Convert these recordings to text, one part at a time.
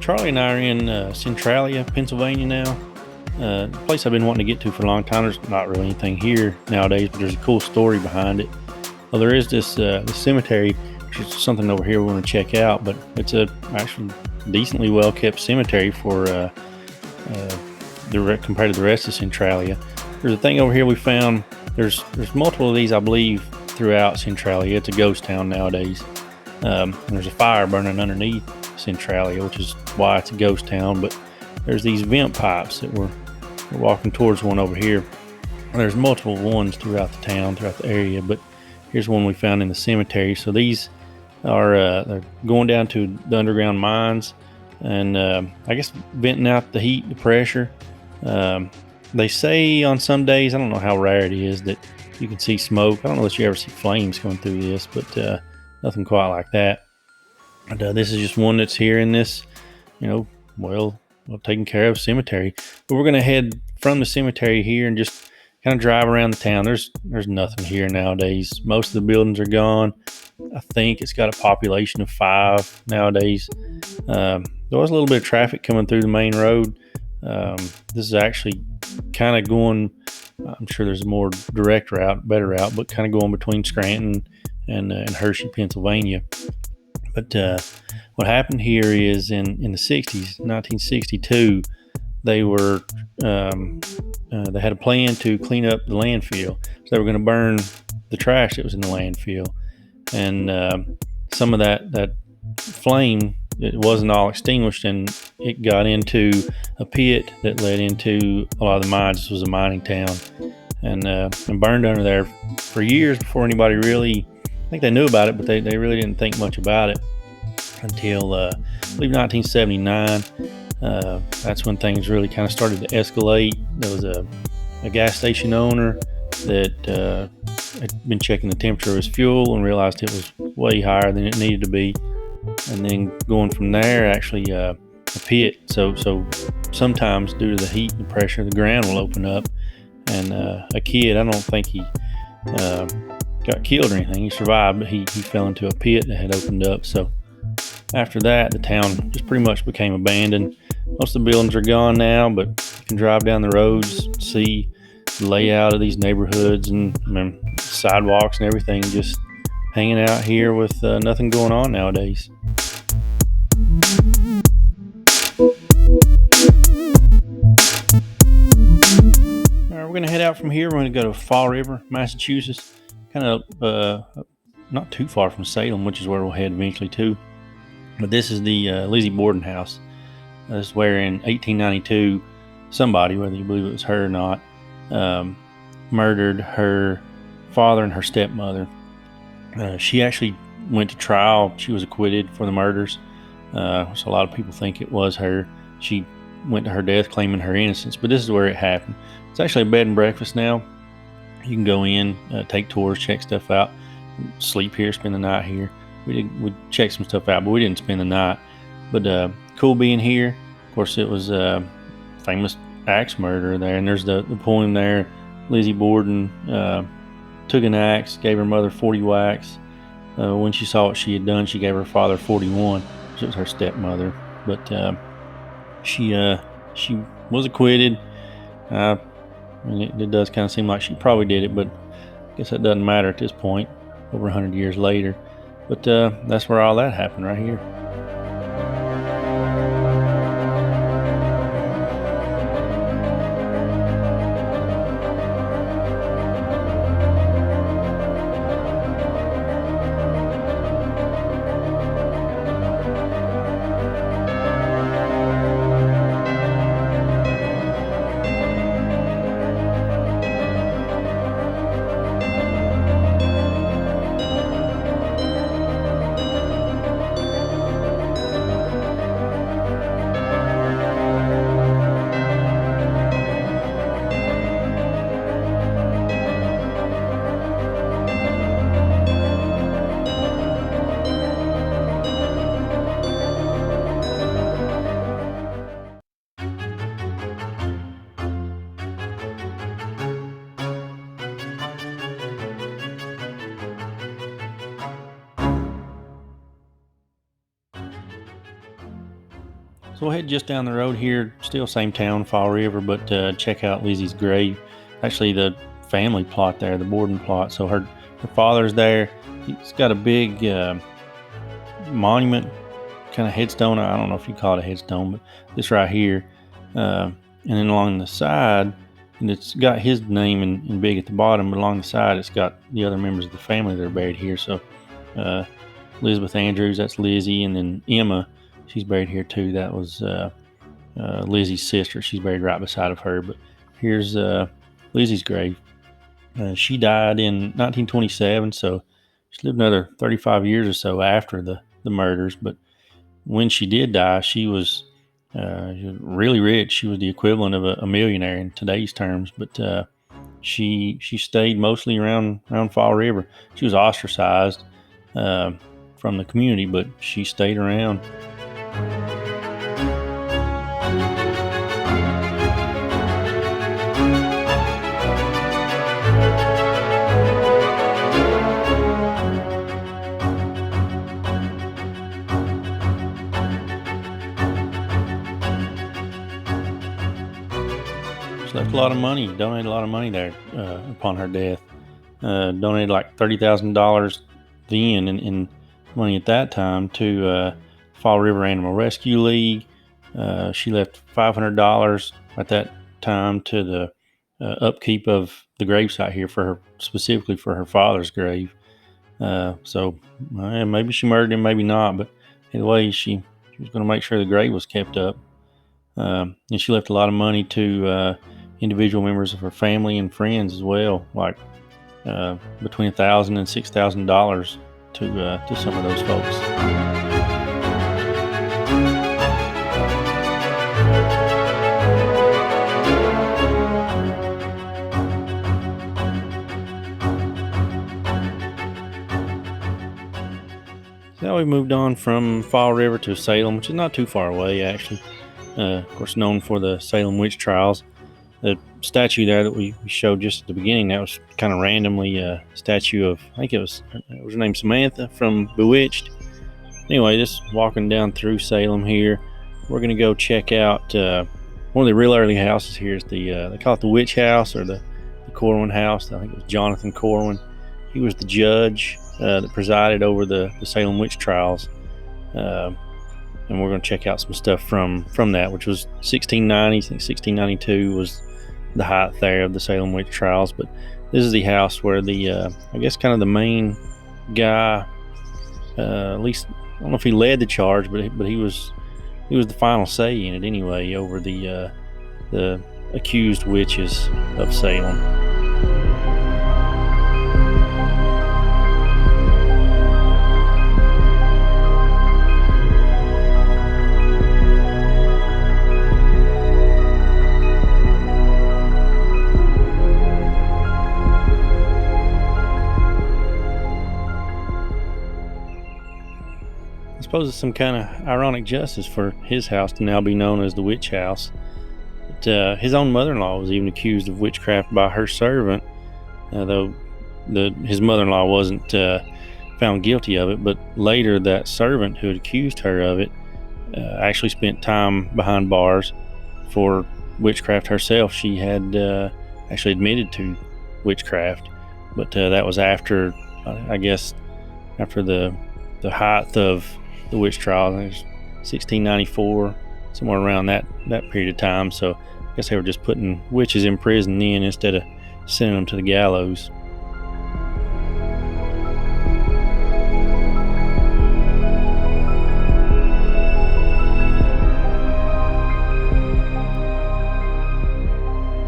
Charlie and I are in Centralia, Pennsylvania now. A place I've been wanting to get to for a long time. There's not really anything here nowadays, but there's a cool story behind it. Well, there is this cemetery, which is something over here we want to check out, but it's a actually decently well kept cemetery for compared to the rest of Centralia. There's a thing over here we found. There's multiple of these, I believe, throughout Centralia. It's a ghost town nowadays. There's a fire burning underneath Centralia, which is why it's a ghost town. But there's these vent pipes that we're walking towards one over here. There's multiple ones throughout the town, throughout the area, but here's one we found in the cemetery. So these are they're going down to the underground mines, and I guess venting out the heat, the pressure. They say on some days, I don't know how rare it is, that you can see smoke. I don't know if you ever see flames coming through this, but nothing quite like that. And this is just one that's here in this, well taken care of cemetery. But we're going to head from the cemetery here and just kind of drive around the town. There's nothing here nowadays. Most of the buildings are gone. I think it's got a population of 5 nowadays. There was a little bit of traffic coming through the main road. This is actually kind of going, I'm sure there's a more direct route, better route, but kind of going between Scranton and Hershey, Pennsylvania. But what happened here is in the 60s, 1962, they were they had a plan to clean up the landfill. So they were going to burn the trash that was in the landfill, and some of that flame, it wasn't all extinguished, and it got into a pit that led into a lot of the mines. This was a mining town, and burned under there for years before anybody really, I think they knew about it, but they really didn't think much about it until I believe 1979. That's when things really kind of started to escalate. There was a gas station owner that had been checking the temperature of his fuel and realized it was way higher than it needed to be. And then going from there, actually a pit. So sometimes due to the heat and the pressure, the ground will open up. And a kid, I don't think he got killed or anything. He survived, but he fell into a pit that had opened up. So after that, the town just pretty much became abandoned. Most of the buildings are gone now, but you can drive down the roads, see the layout of these neighborhoods, and sidewalks and everything, just hanging out here with nothing going on nowadays. All right, we're going to head out from here. We're going to go to Fall River, Massachusetts, kind of not too far from Salem, which is where we'll head eventually to. But this is the Lizzie Borden house. This is where in 1892, somebody, whether you believe it was her or not, murdered her father and her stepmother. She actually went to trial. She was acquitted for the murders. So a lot of people think it was her. She went to her death claiming her innocence, but this is where it happened. It's actually a bed and breakfast now. You can go in, take tours, check stuff out, sleep here, spend the night here. We'd check some stuff out, but we didn't spend the night. But cool being here. Of course, it was a famous axe murder there, and there's the poem there. Lizzie Borden took an axe, gave her mother 40 whacks. When she saw what she had done, she gave her father 41, which was her stepmother. But she was acquitted. It does kind of seem like she probably did it, but I guess that doesn't matter at this point, over 100 years later. But that's where all that happened, right here. So we'll head just down the road here, still same town, Fall River, but check out Lizzie's grave. Actually, the family plot there, the Borden plot. So her father's there. He's got a big monument, kind of headstone. I don't know if you call it a headstone, but this right here. And then along the side, and it's got his name in big at the bottom, but along the side, it's got the other members of the family that are buried here. So Elizabeth Andrews, that's Lizzie, and then Emma, she's buried here too. That was Lizzie's sister. She's buried right beside of her. But here's Lizzie's grave. She died in 1927, so she lived another 35 years or so after the murders. But when she did die, she was really rich. She was the equivalent of a millionaire in today's terms. But she stayed mostly around Fall River. She was ostracized from the community, but she stayed around. She left a lot of money, donated a lot of money there upon her death. Donated like $30,000 then in money at that time to Fall River Animal Rescue League. She left $500 at that time to the upkeep of the gravesite here specifically for her father's grave. So maybe she murdered him, maybe not, but either way, she was going to make sure the grave was kept up. And she left a lot of money to individual members of her family and friends as well, like between $1,000 and $6,000 to some of those folks. So now we moved on from Fall River to Salem, which is not too far away, actually. Of course, known for the Salem witch trials. The statue there that we showed just at the beginning, that was kind of randomly a statue of, I think it was her name Samantha from Bewitched. Anyway, just walking down through Salem here, we're going to go check out one of the real early houses here. Is they call it the Witch House, or the Corwin House. I think it was Jonathan Corwin. He was the judge that presided over the Salem witch trials. And we're going to check out some stuff from that, which was 1690. I think 1692 was the height there of the Salem witch trials. But this is the house where the I guess kind of the main guy, at least I don't know if he led the charge, but he was the final say in it anyway, over the accused witches of Salem. I suppose it's some kind of ironic justice for his house to now be known as the Witch House. But his own mother-in-law was even accused of witchcraft by her servant, though his mother-in-law wasn't found guilty of it. But later, that servant who had accused her of it actually spent time behind bars for witchcraft herself. She had actually admitted to witchcraft, but that was after, I guess, after the height of the witch trial. I think it was 1694, somewhere around that period of time. So I guess they were just putting witches in prison then instead of sending them to the gallows.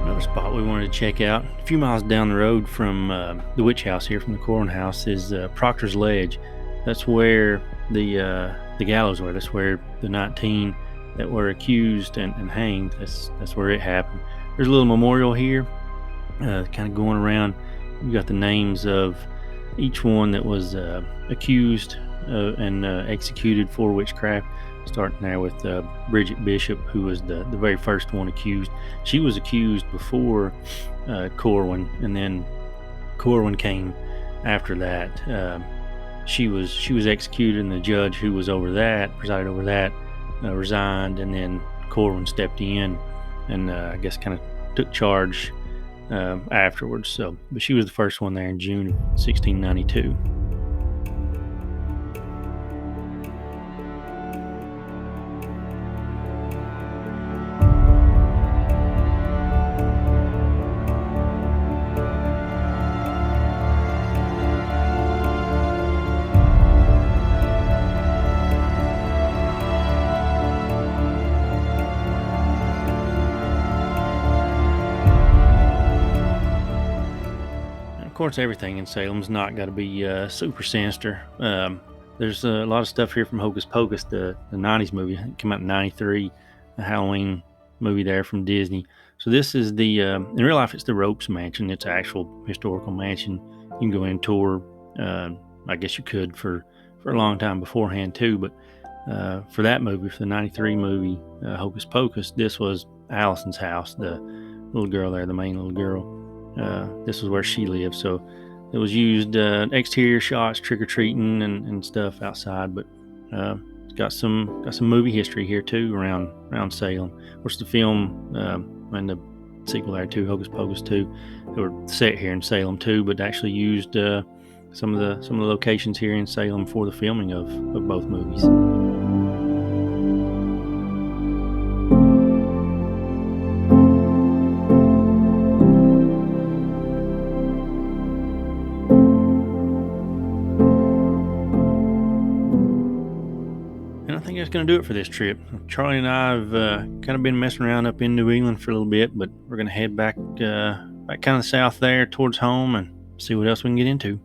Another spot we wanted to check out, a few miles down the road from the witch house here, from the Corwin House, is Proctor's Ledge. That's where the gallows were. That's where the 19 that were accused and hanged, that's where it happened. There's a little memorial here, kind of going around. You got the names of each one that was accused and executed for witchcraft, starting there with Bridget Bishop, who was the very first one accused. She was accused before Corwin, and then Corwin came after that. She was executed, and the judge who was presided over that, resigned, and then Corwin stepped in and I guess kind of took charge afterwards. So, but she was the first one there in June of 1692. Of course, everything in Salem's not got to be super sinister. There's a lot of stuff here from Hocus Pocus, the 90s movie. It came out in 93, a Halloween movie there from Disney. So this is in real life, it's the Ropes Mansion. It's an actual historical mansion. You can go in and tour. I guess you could for a long time beforehand too, but for that movie, for the 93 movie, Hocus Pocus, this was Allison's house, the little girl there, the main little girl. This was where she lived, so it was used exterior shots, trick or treating and stuff outside. But it's got some movie history here too around Salem. Of course, the film and the sequel there too, Hocus Pocus 2, they were set here in Salem too, but actually used some of the locations here in Salem for the filming of both movies. And I think that's going to do it for this trip. Charlie and I have kind of been messing around up in New England for a little bit, but we're going to head back kind of south there towards home and see what else we can get into.